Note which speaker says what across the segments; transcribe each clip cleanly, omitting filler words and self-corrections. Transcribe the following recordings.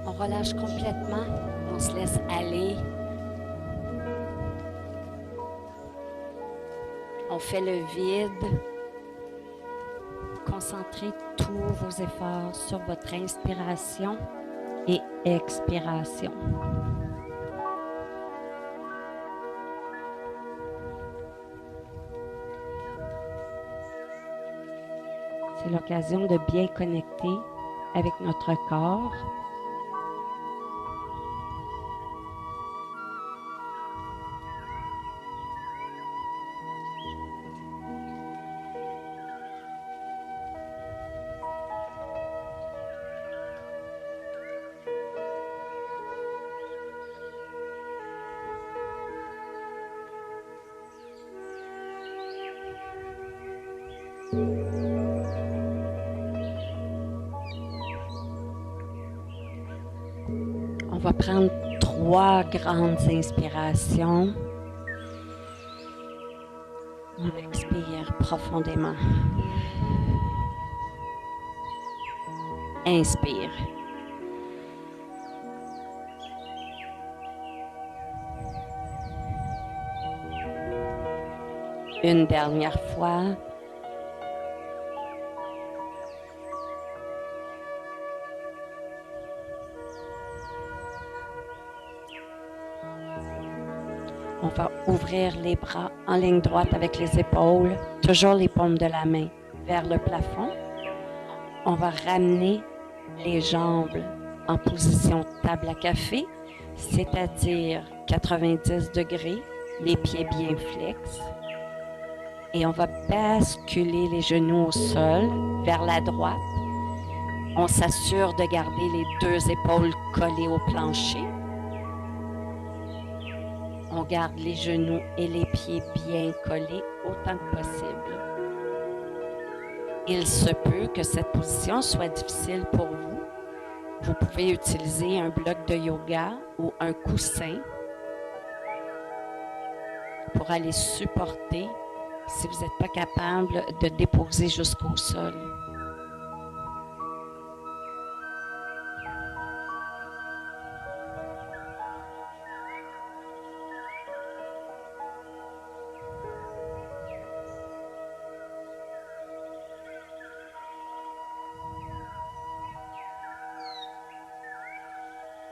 Speaker 1: On relâche complètement, on se laisse aller. On fait le vide. Concentrez tous vos efforts sur votre inspiration et expiration. C'est l'occasion de bien connecter avec notre corps. On va prendre 3 grandes inspirations. On expire profondément. Inspire. Une dernière fois. On va ouvrir les bras en ligne droite avec les épaules, toujours les paumes de la main vers le plafond. On va ramener les jambes en position table à café, c'est-à-dire 90 degrés, les pieds bien flex. Et on va basculer les genoux au sol vers la droite. On s'assure de garder les 2 épaules collées au plancher. On garde les genoux et les pieds bien collés autant que possible. Il se peut que cette position soit difficile pour vous. Vous pouvez utiliser un bloc de yoga ou un coussin pour aller supporter si vous n'êtes pas capable de déposer jusqu'au sol.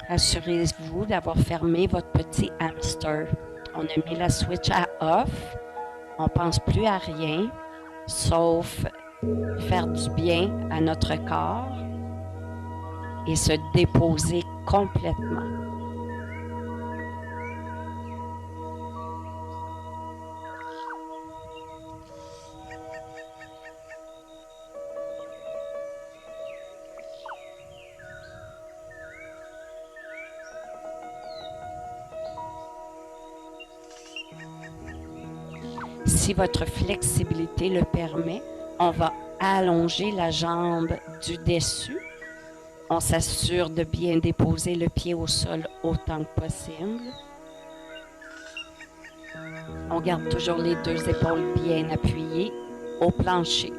Speaker 1: Assurez-vous d'avoir fermé votre petit hamster. On a mis la switch à off. On ne pense plus à rien, sauf faire du bien à notre corps et se déposer complètement. Si votre flexibilité le permet, on va allonger la jambe du dessus. On s'assure de bien déposer le pied au sol autant que possible. On garde toujours les 2 épaules bien appuyées au plancher.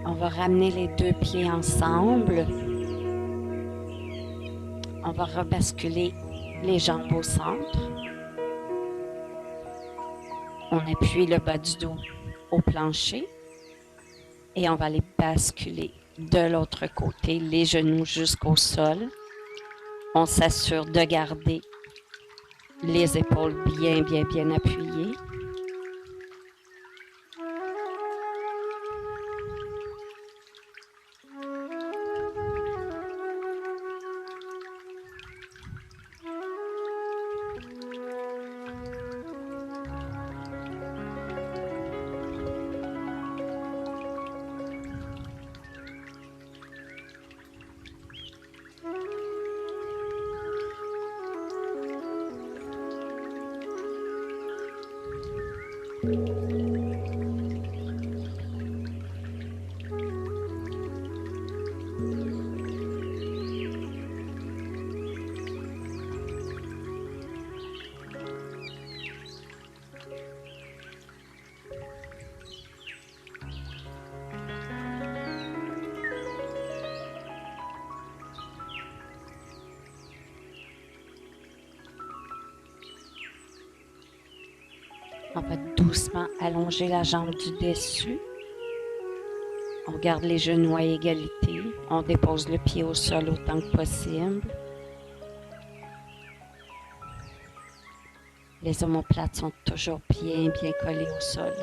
Speaker 1: On va ramener les deux pieds ensemble. On va rebasculer les jambes au centre. On appuie le bas du dos au plancher et on va les basculer de l'autre côté, les genoux jusqu'au sol. On s'assure de garder les épaules bien appuyées. On va doucement allonger la jambe du dessus. On garde les genoux à égalité. On dépose le pied au sol autant que possible. Les omoplates sont toujours bien collées au sol.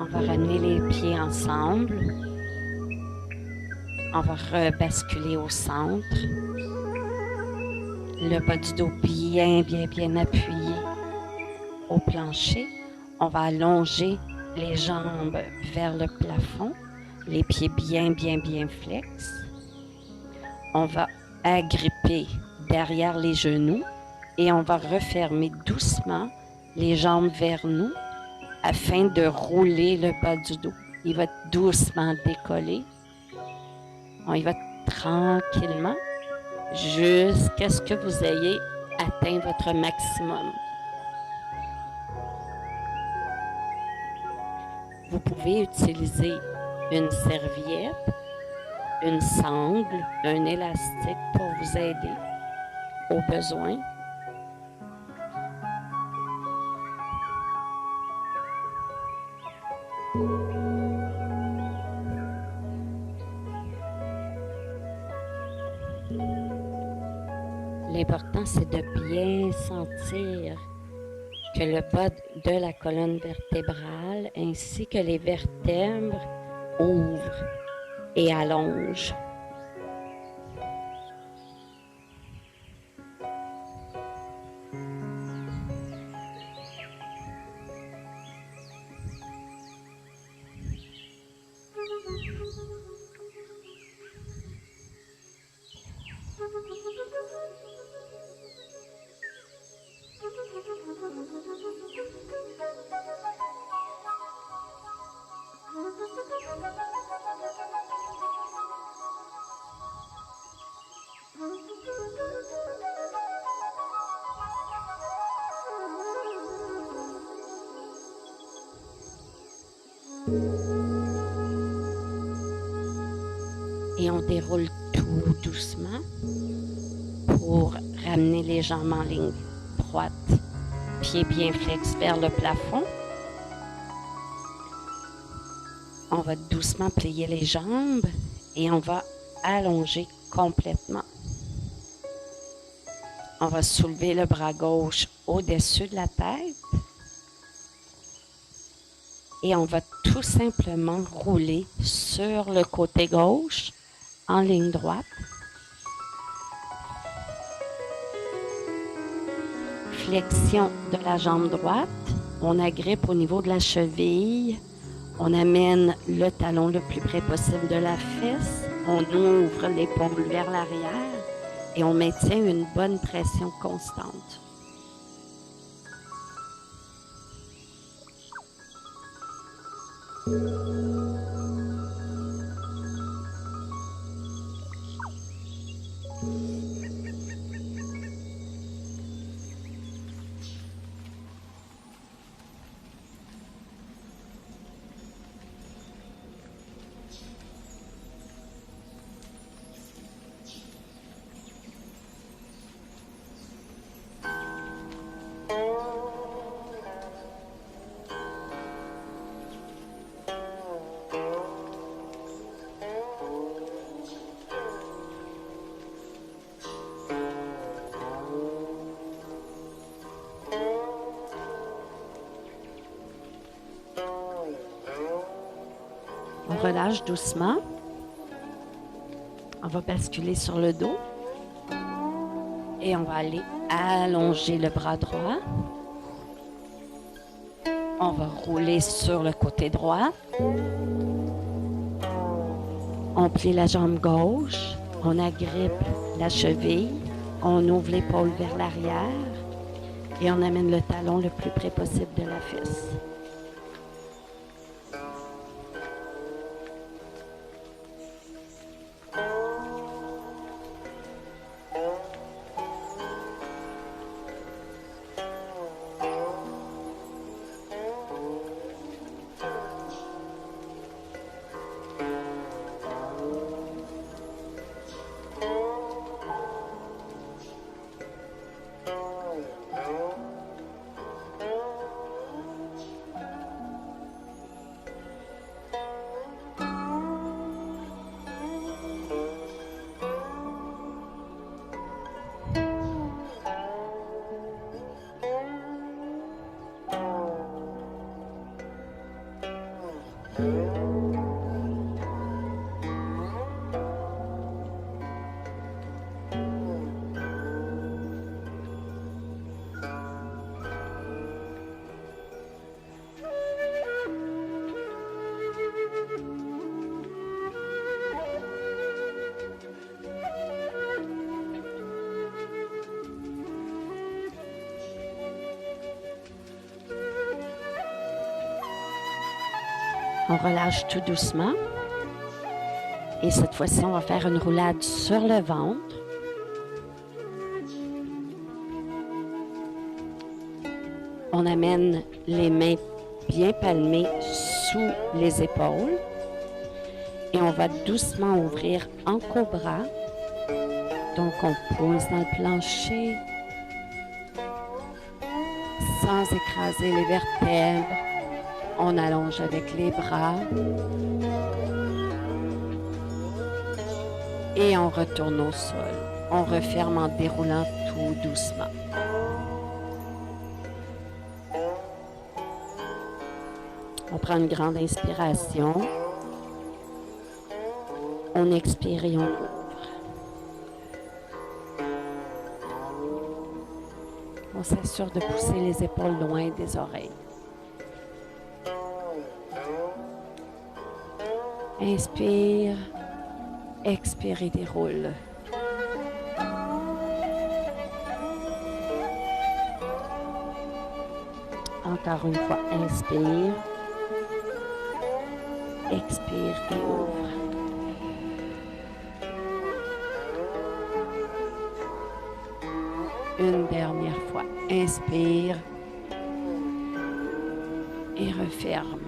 Speaker 1: On va ramener les pieds ensemble. On va rebasculer au centre. Le bas du dos bien appuyé au plancher. On va allonger les jambes vers le plafond. Les pieds bien flex. On va agripper derrière les genoux et on va refermer doucement les jambes vers nous afin de rouler le bas du dos. Il va doucement décoller. On y va tranquillement jusqu'à ce que vous ayez atteint votre maximum. Vous pouvez utiliser une serviette, une sangle, un élastique pour vous aider au besoin. L'important, c'est de bien sentir que le bas de la colonne vertébrale ainsi que les vertèbres ouvrent et allongent. Et on déroule tout doucement pour ramener les jambes en ligne droite, pieds bien flex vers le plafond. On va doucement plier les jambes et on va allonger complètement. On va soulever le bras gauche au-dessus de la tête et on va tout simplement rouler sur le côté gauche en ligne droite. Flexion de la jambe droite. On agrippe au niveau de la cheville. On amène le talon le plus près possible de la fesse. On ouvre l'épaule vers l'arrière et on maintient une bonne pression constante. On relâche doucement. On va basculer sur le dos. Et on va aller allonger le bras droit. On va rouler sur le côté droit. On plie la jambe gauche. On agrippe la cheville. On ouvre l'épaule vers l'arrière. Et on amène le talon le plus près possible de la fesse. On relâche tout doucement. Et cette fois-ci, on va faire une roulade sur le ventre. On amène les mains bien palmées sous les épaules. Et on va doucement ouvrir en cobra. Donc, on pose dans le plancher sans écraser les vertèbres. On allonge avec les bras. Et on retourne au sol. On referme en déroulant tout doucement. On prend une grande inspiration. On expire et on ouvre. On s'assure de pousser les épaules loin des oreilles. Inspire, expire et déroule. Encore une fois, inspire, expire et ouvre. Une dernière fois, inspire et referme.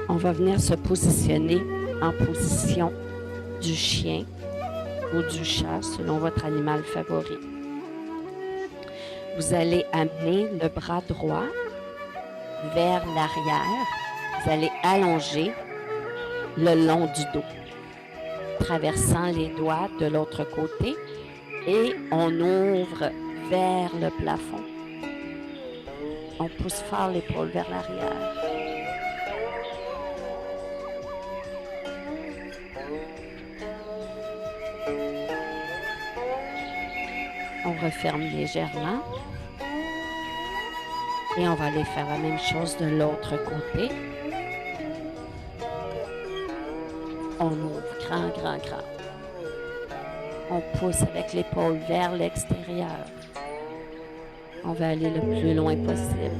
Speaker 1: On va venir se positionner en position du chien ou du chat selon votre animal favori. Vous allez amener le bras droit vers l'arrière. Vous allez allonger le long du dos, traversant les doigts de l'autre côté et on ouvre vers le plafond. On pousse fort l'épaule vers l'arrière. On referme légèrement. Et on va aller faire la même chose de l'autre côté. On ouvre grand, grand, grand. On pousse avec l'épaule vers l'extérieur. On va aller le plus loin possible.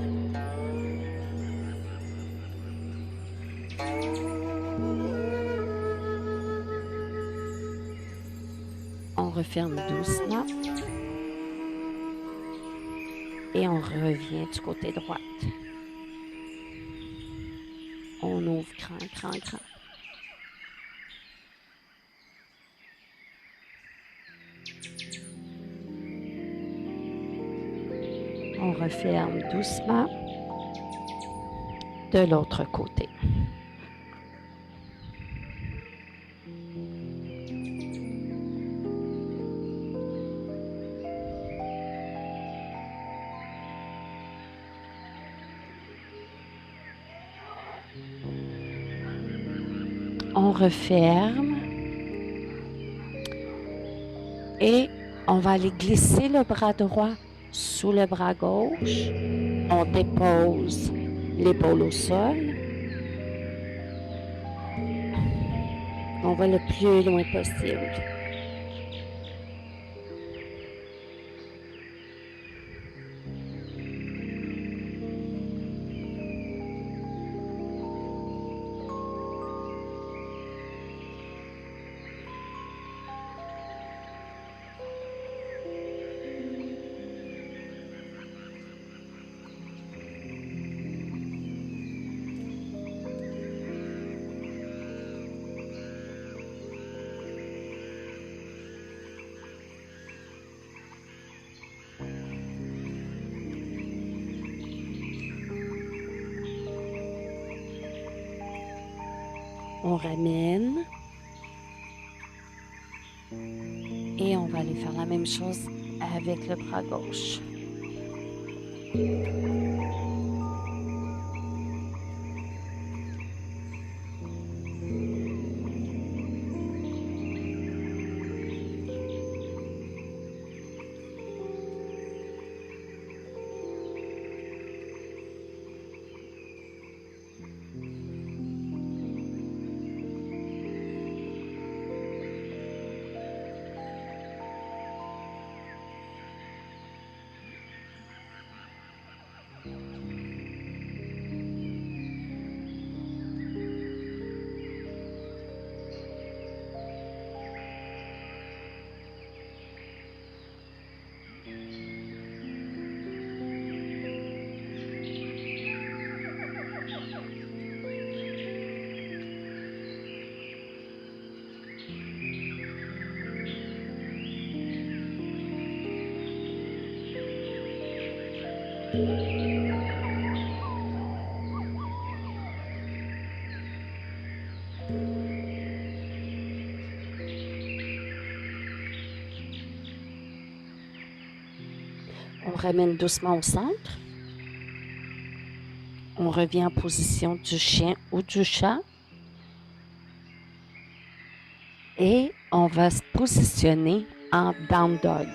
Speaker 1: On referme doucement. Et on revient du côté droit. On ouvre grand, grand, grand. On referme doucement de l'autre côté. On referme et on va aller glisser le bras droit sous le bras gauche. On dépose l'épaule au sol. On va le plus loin possible. On ramène. Et on va aller faire la même chose avec le bras gauche. On ramène doucement au centre. On revient en position du chien ou du chat. Et on va se positionner en down dog.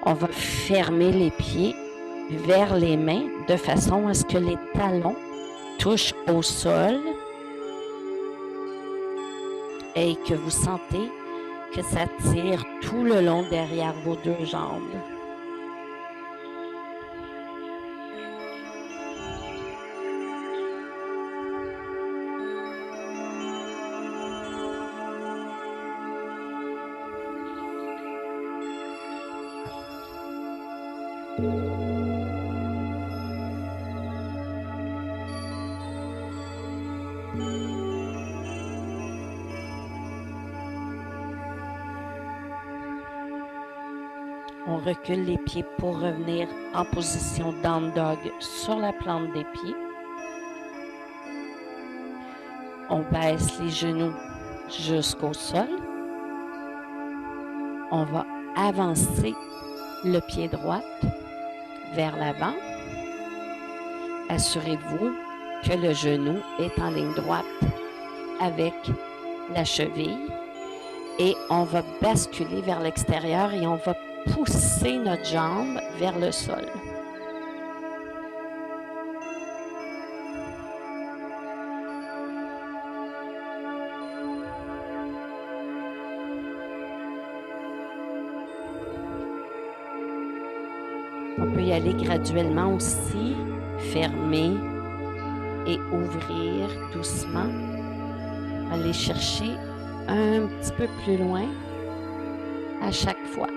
Speaker 1: On va fermer les pieds vers les mains de façon à ce que les talons touchent au sol et que vous sentez que ça tire tout le long derrière vos deux jambes. On recule les pieds pour revenir en position down dog sur la plante des pieds. On baisse les genoux jusqu'au sol. On va avancer le pied droit vers l'avant. Assurez-vous que le genou est en ligne droite avec la cheville. Et on va basculer vers l'extérieur et on va pousser notre jambe vers le sol. On peut y aller graduellement aussi, fermer et ouvrir doucement. Aller chercher un petit peu plus loin à chaque fois.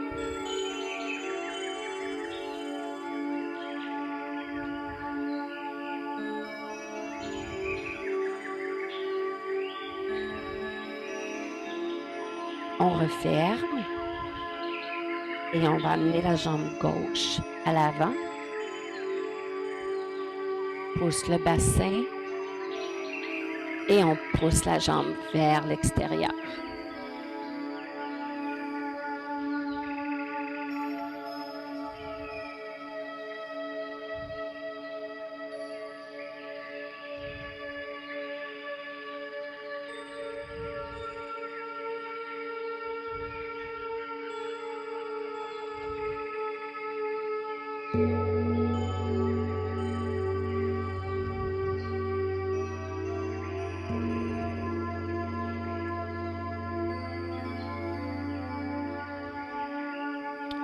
Speaker 1: On referme et on va amener la jambe gauche à l'avant. Pousse le bassin et on pousse la jambe vers l'extérieur.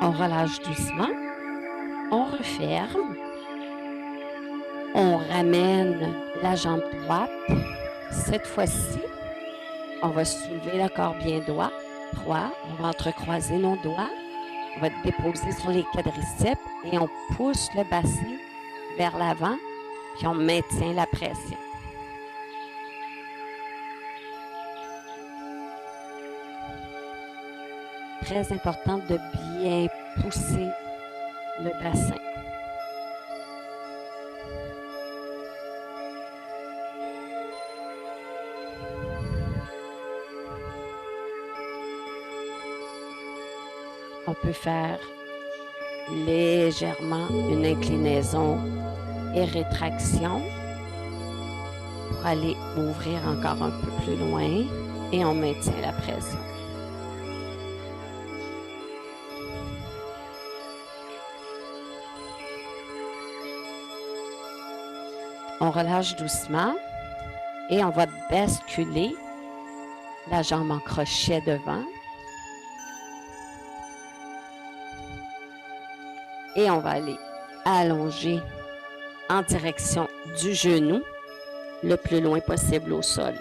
Speaker 1: On relâche doucement, on referme, on ramène la jambe droite. Cette fois-ci, on va soulever le corps bien droit, on va entrecroiser nos doigts, on va déposer sur les quadriceps et on pousse le bassin vers l'avant, puis on maintient la pression. Très important de bien pousser le bassin. On peut faire légèrement une inclinaison et rétraction pour aller ouvrir encore un peu plus loin et on maintient la pression. On relâche doucement et on va basculer la jambe en crochet devant. Et on va aller allonger en direction du genou le plus loin possible au sol.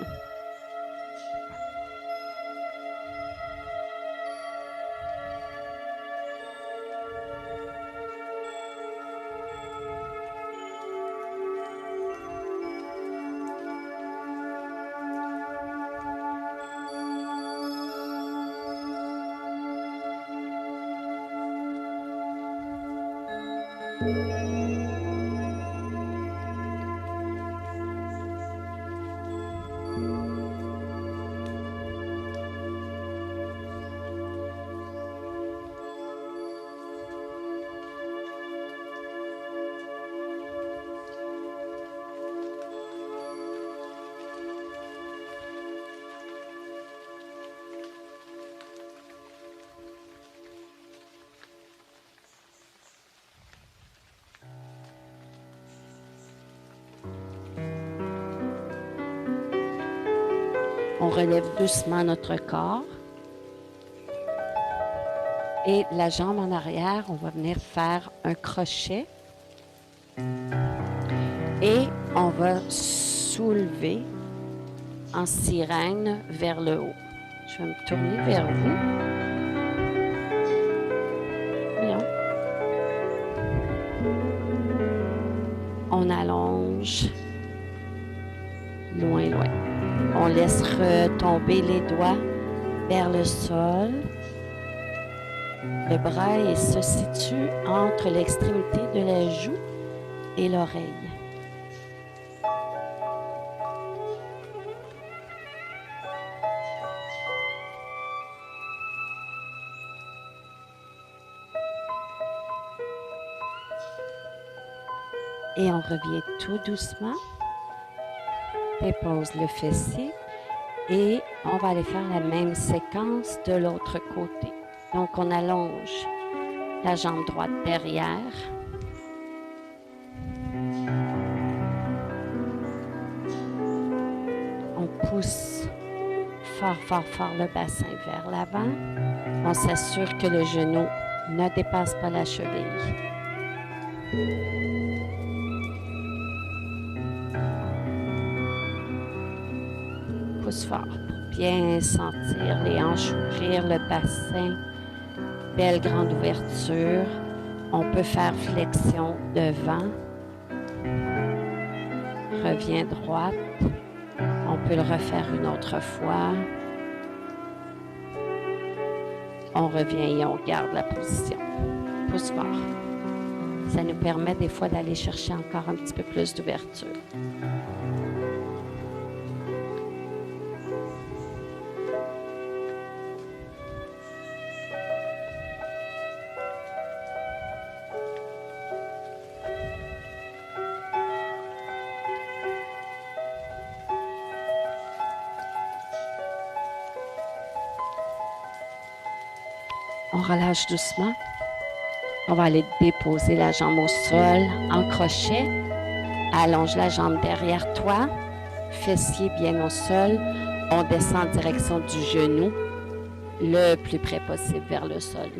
Speaker 1: On relève doucement notre corps. Et la jambe en arrière, on va venir faire un crochet. Et on va soulever en sirène vers le haut. Je vais me tourner vers vous. Voyons. On allonge loin, loin. On laisse retomber les doigts vers le sol. Le bras il se situe entre l'extrémité de la joue et l'oreille. Et on revient tout doucement. Dépose le fessier et on va aller faire la même séquence de l'autre côté. Donc, on allonge la jambe droite derrière. On pousse fort, fort, fort le bassin vers l'avant. On s'assure que le genou ne dépasse pas la cheville. Pousse fort pour bien sentir les hanches ouvrir, le bassin. Belle grande ouverture. On peut faire flexion devant. Reviens droite. On peut le refaire une autre fois. On revient et on garde la position. Pousse fort. Ça nous permet des fois d'aller chercher encore un petit peu plus d'ouverture. On relâche doucement. On va aller déposer la jambe au sol en crochet. Allonge la jambe derrière toi. Fessier bien au sol. On descend en direction du genou, le plus près possible vers le sol.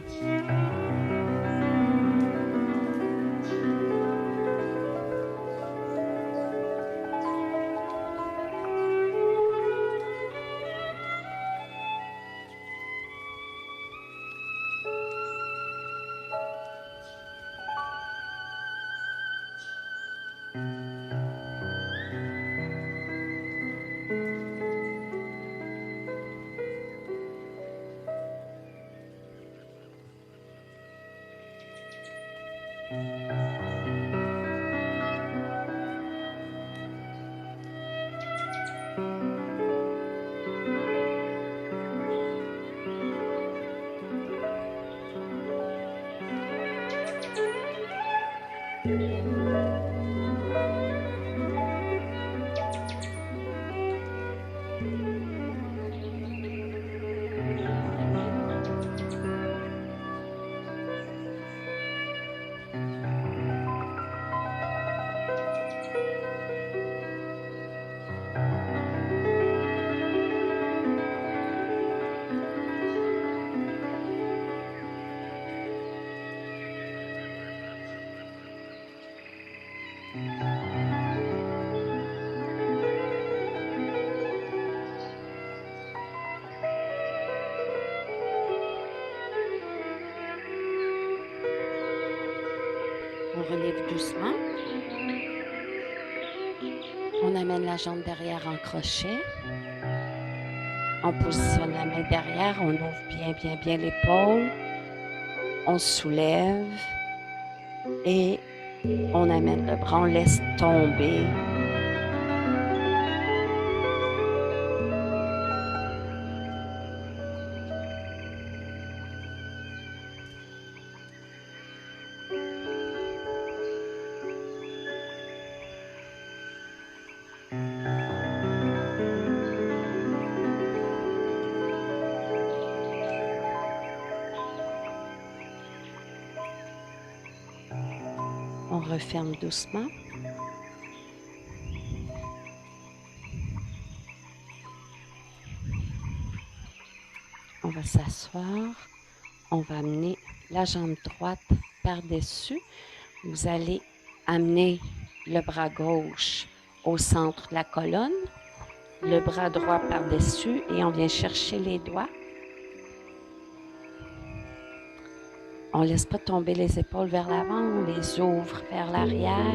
Speaker 1: On relève doucement. On amène la jambe derrière en crochet. On positionne la main derrière. On ouvre bien, bien, bien l'épaule. On soulève. Et on amène le bras. On laisse tomber. On referme doucement. On va s'asseoir. On va amener la jambe droite par-dessus. Vous allez amener le bras gauche au centre de la colonne, le bras droit par-dessus et on vient chercher les doigts. On ne laisse pas tomber les épaules vers l'avant, on les ouvre vers l'arrière.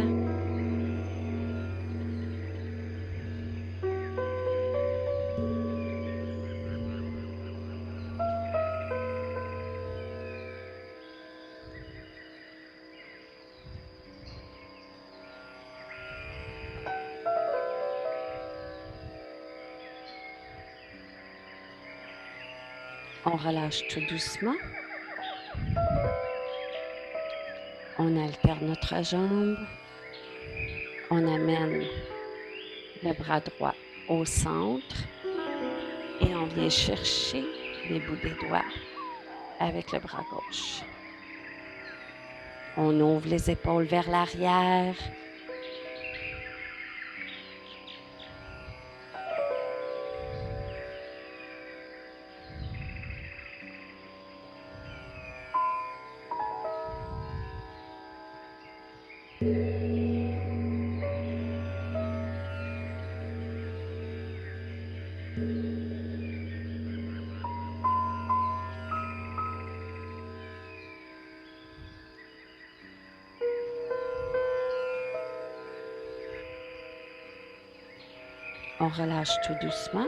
Speaker 1: On relâche tout doucement. On alterne notre jambe. On amène le bras droit au centre et on vient chercher les bouts des doigts avec le bras gauche. On ouvre les épaules vers l'arrière. On relâche tout doucement.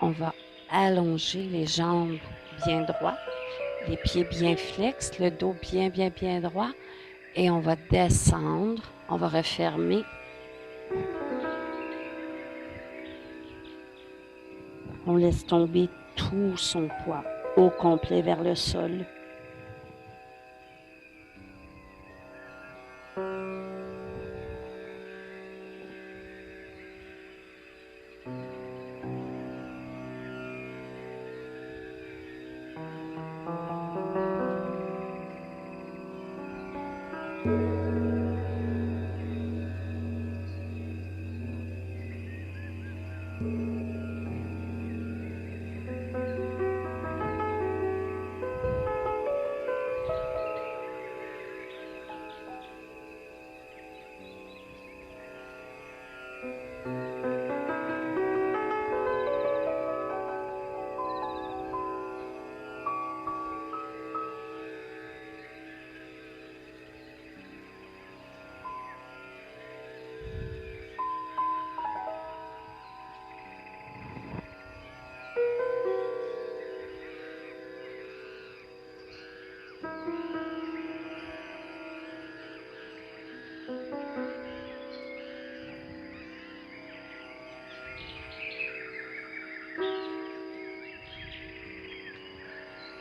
Speaker 1: On va allonger les jambes bien droites, les pieds bien flex, le dos bien droit. Et on va descendre. On va refermer. On laisse tomber tout son poids au complet vers le sol.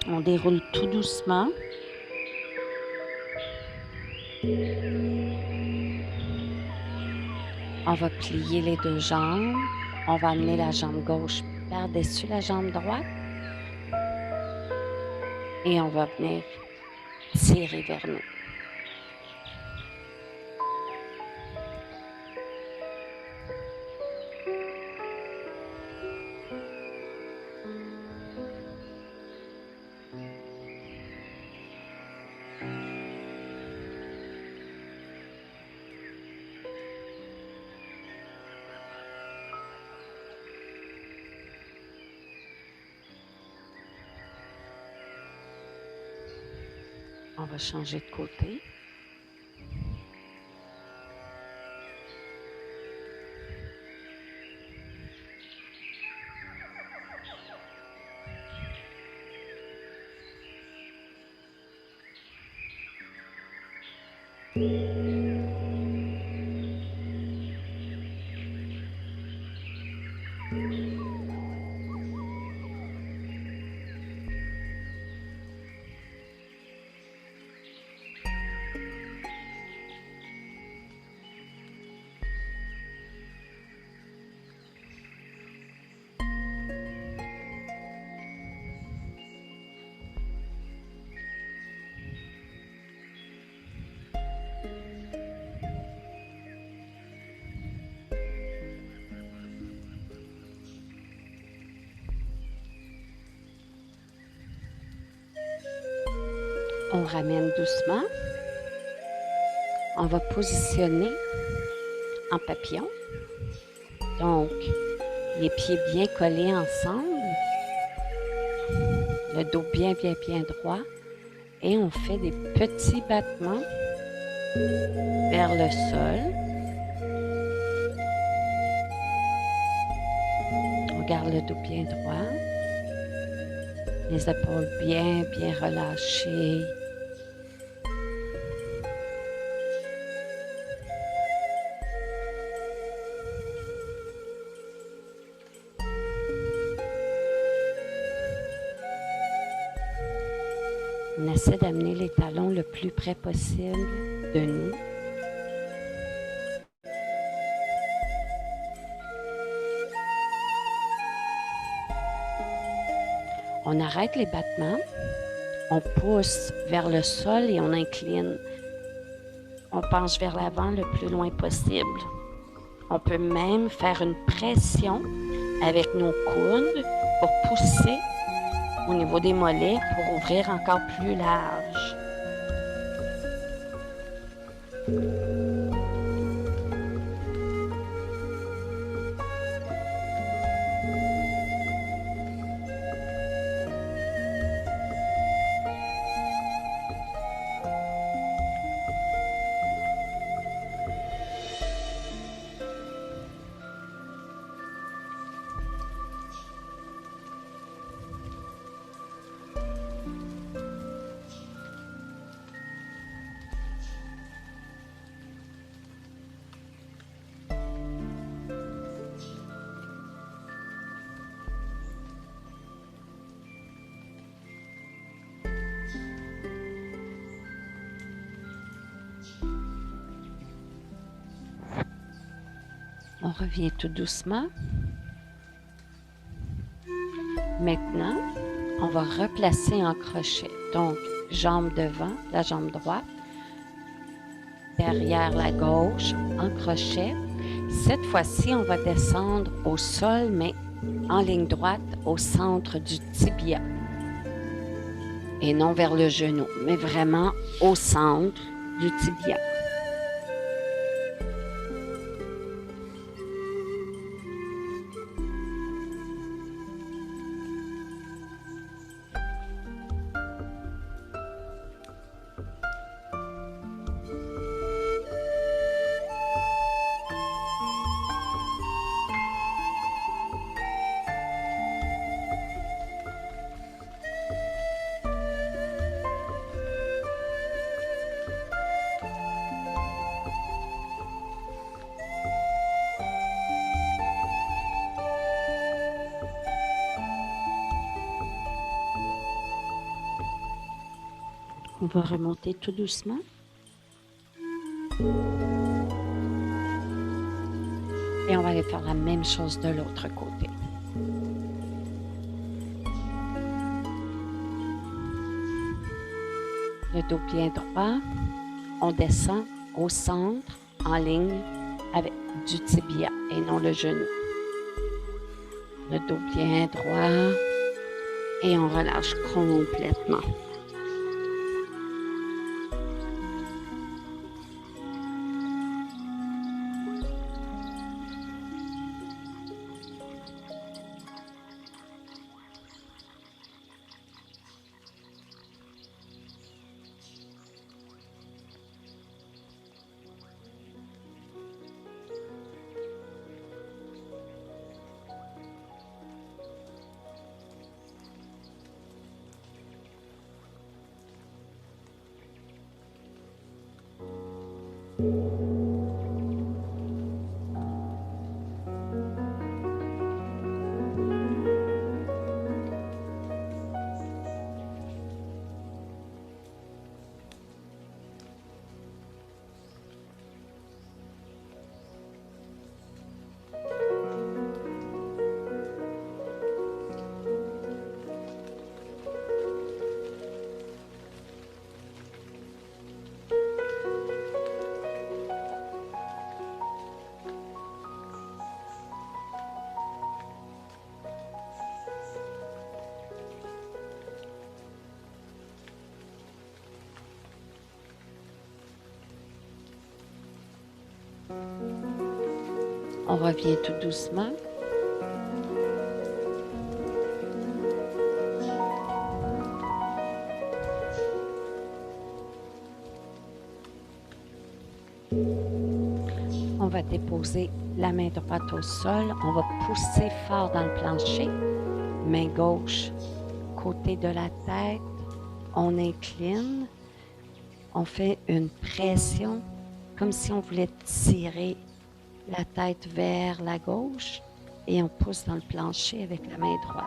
Speaker 1: On déroule tout doucement. On va plier les deux jambes. On va amener la jambe gauche par-dessus la jambe droite. Et on va venir tirer vers nous. On va changer de côté. On ramène doucement. On va positionner en papillon. Donc, les pieds bien collés ensemble. Le dos bien droit. Et on fait des petits battements vers le sol. On garde le dos bien droit. Les épaules bien relâchées. On essaie d'amener les talons le plus près possible de nous. On arrête les battements, on pousse vers le sol et on incline. On penche vers l'avant le plus loin possible. On peut même faire une pression avec nos coudes pour pousser au niveau des mollets pour ouvrir encore plus large. On revient tout doucement. Maintenant, on va replacer en crochet. Donc, jambe devant, la jambe droite, derrière la gauche, en crochet. Cette fois-ci, on va descendre au sol, mais en ligne droite au centre du tibia. Et non vers le genou, mais vraiment au centre du tibia. On va remonter tout doucement. Et on va aller faire la même chose de l'autre côté. Le dos bien droit. On descend au centre, en ligne avec du tibia et non le genou. Le dos bien droit. Et on relâche complètement. On revient tout doucement. On va déposer la main droite au sol. On va pousser fort dans le plancher. Main gauche, côté de la tête. On incline. On fait une pression comme si on voulait tirer la tête vers la gauche et on pousse dans le plancher avec la main droite.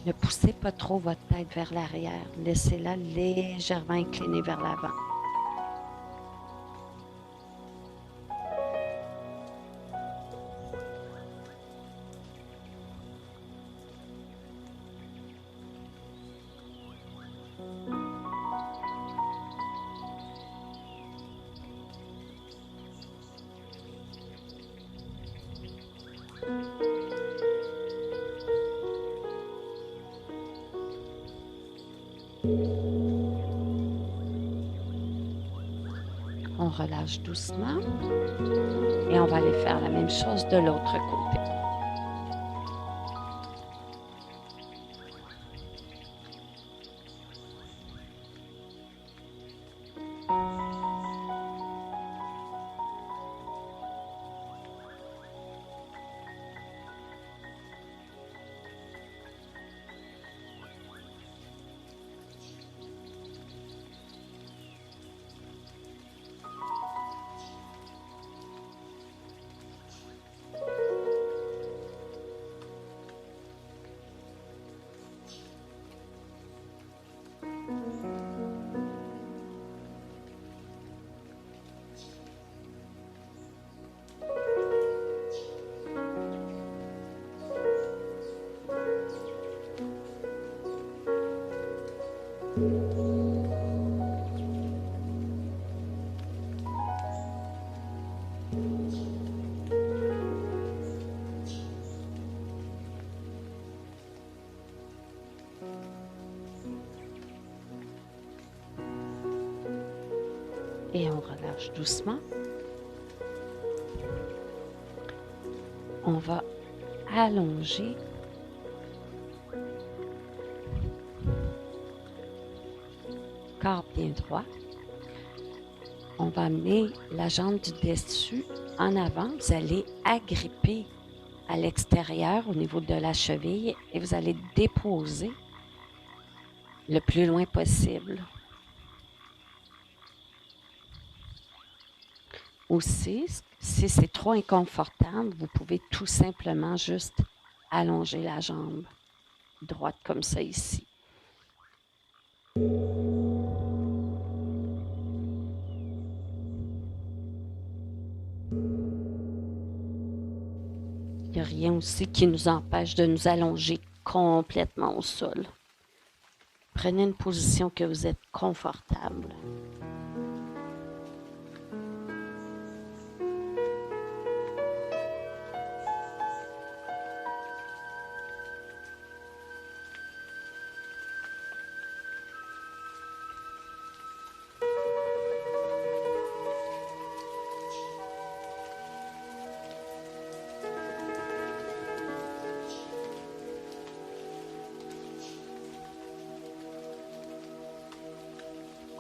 Speaker 1: Ne poussez pas trop votre tête vers l'arrière. Laissez-la légèrement inclinée vers l'avant. On relâche doucement et on va aller faire la même chose de l'autre côté. Et on relâche doucement. On va allonger corps bien droit. On va amener la jambe du dessus en avant. Vous allez agripper à l'extérieur au niveau de la cheville et vous allez déposer le plus loin possible. Aussi, si c'est trop inconfortable, vous pouvez tout simplement juste allonger la jambe droite comme ça ici. Il n'y a rien aussi qui nous empêche de nous allonger complètement au sol. Prenez une position que vous êtes confortable.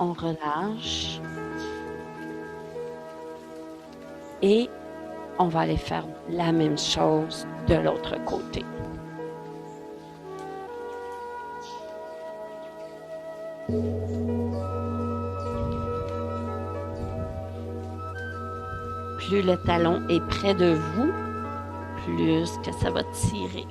Speaker 1: On relâche et on va aller faire la même chose de l'autre côté. Plus le talon est près de vous, plus que ça va tirer.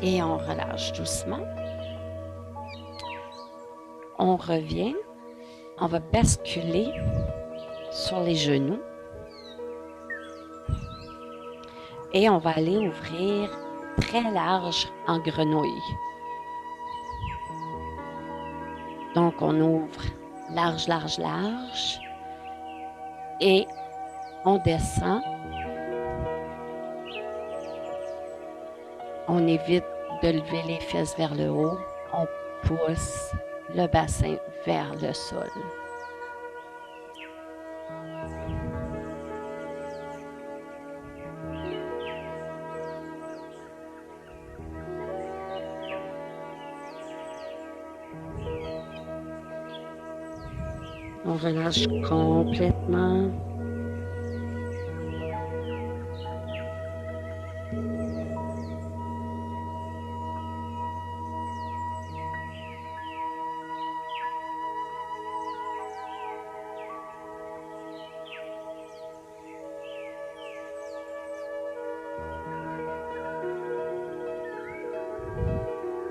Speaker 1: Et on relâche doucement. On revient. On va basculer sur les genoux. Et on va aller ouvrir très large en grenouille. Donc, on ouvre large, large, large et on descend. On évite de lever les fesses vers le haut. On pousse le bassin vers le sol. On relâche complètement.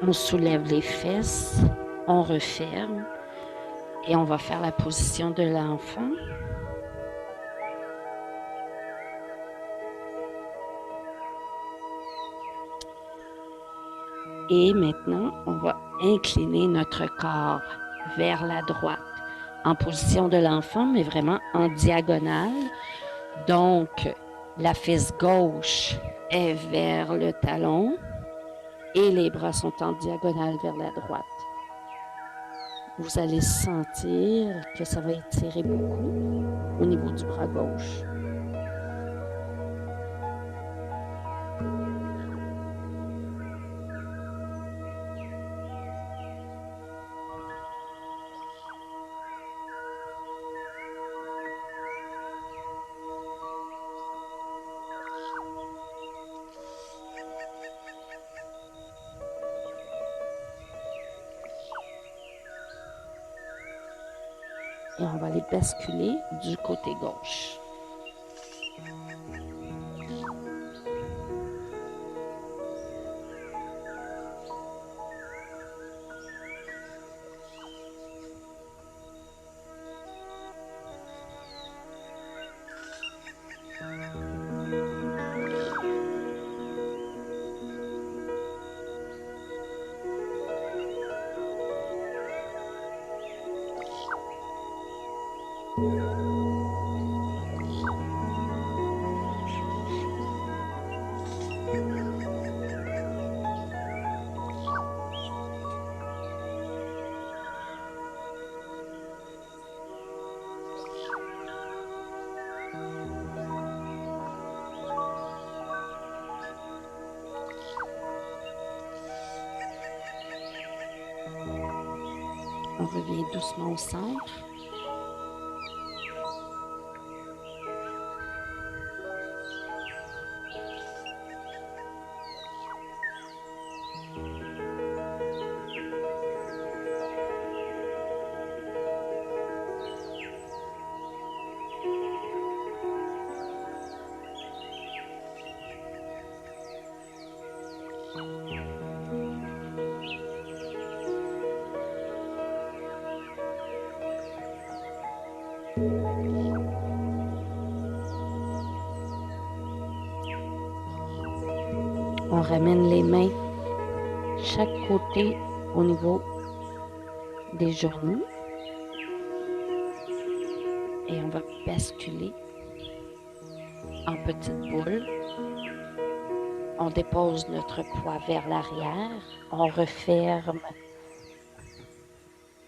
Speaker 1: On soulève les fesses, on referme et on va faire la position de l'enfant. Et maintenant, on va incliner notre corps vers la droite en position de l'enfant, mais vraiment en diagonale. Donc, la fesse gauche est vers le talon et les bras sont en diagonale vers la droite. Vous allez sentir que ça va étirer beaucoup au niveau du bras gauche. Et on va les basculer du côté gauche. On revient doucement au centre. On ramène les mains chaque côté au niveau des genoux et on va basculer en petite boule. On dépose notre poids vers l'arrière, on referme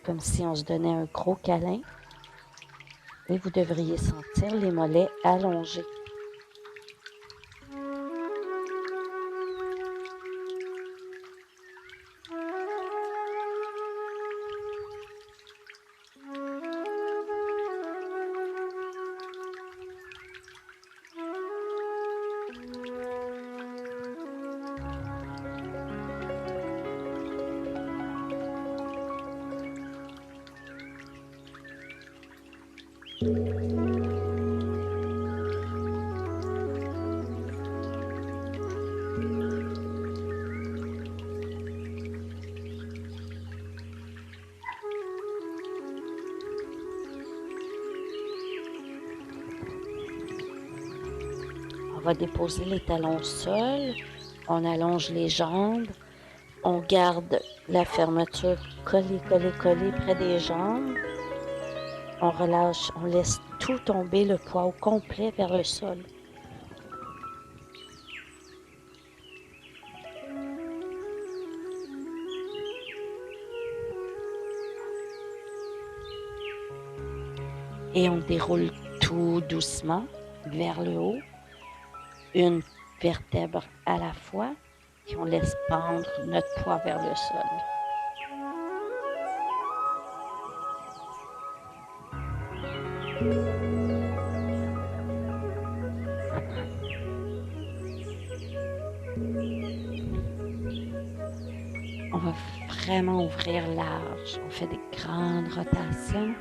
Speaker 1: comme si on se donnait un gros câlin et vous devriez sentir les mollets allongés. On va déposer les talons au sol, on allonge les jambes On garde la fermeture collée, collée, collée près des jambes. On relâche, on laisse tout tomber, le poids au complet vers le sol. Et on déroule tout doucement vers le haut, une vertèbre à la fois, puis on laisse pendre notre poids vers le sol. On va vraiment ouvrir large. On fait des grandes rotations.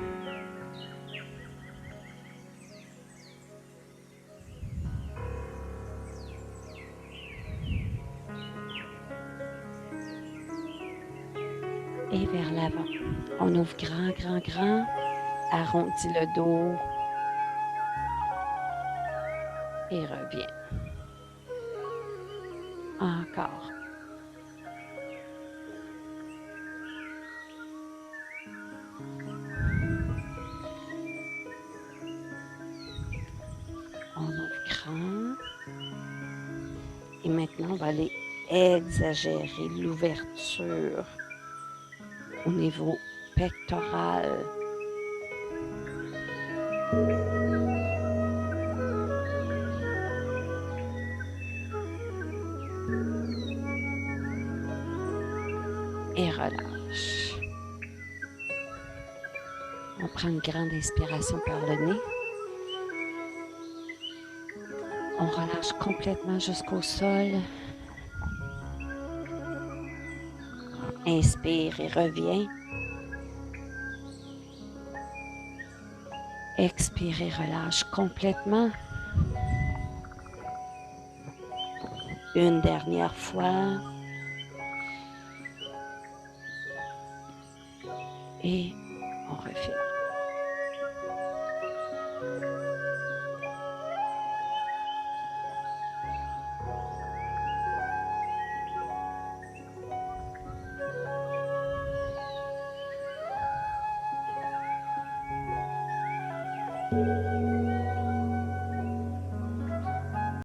Speaker 1: Et vers l'avant. On ouvre grand, grand, grand. Arrondit le dos. Et revient. Encore. On ouvre grand. Et maintenant, on va aller exagérer l'ouverture au niveau pectoral. Et relâche. On prend une grande inspiration par le nez. On relâche complètement jusqu'au sol. Inspire et reviens. Expire et relâche complètement. Une dernière fois. Et on refait.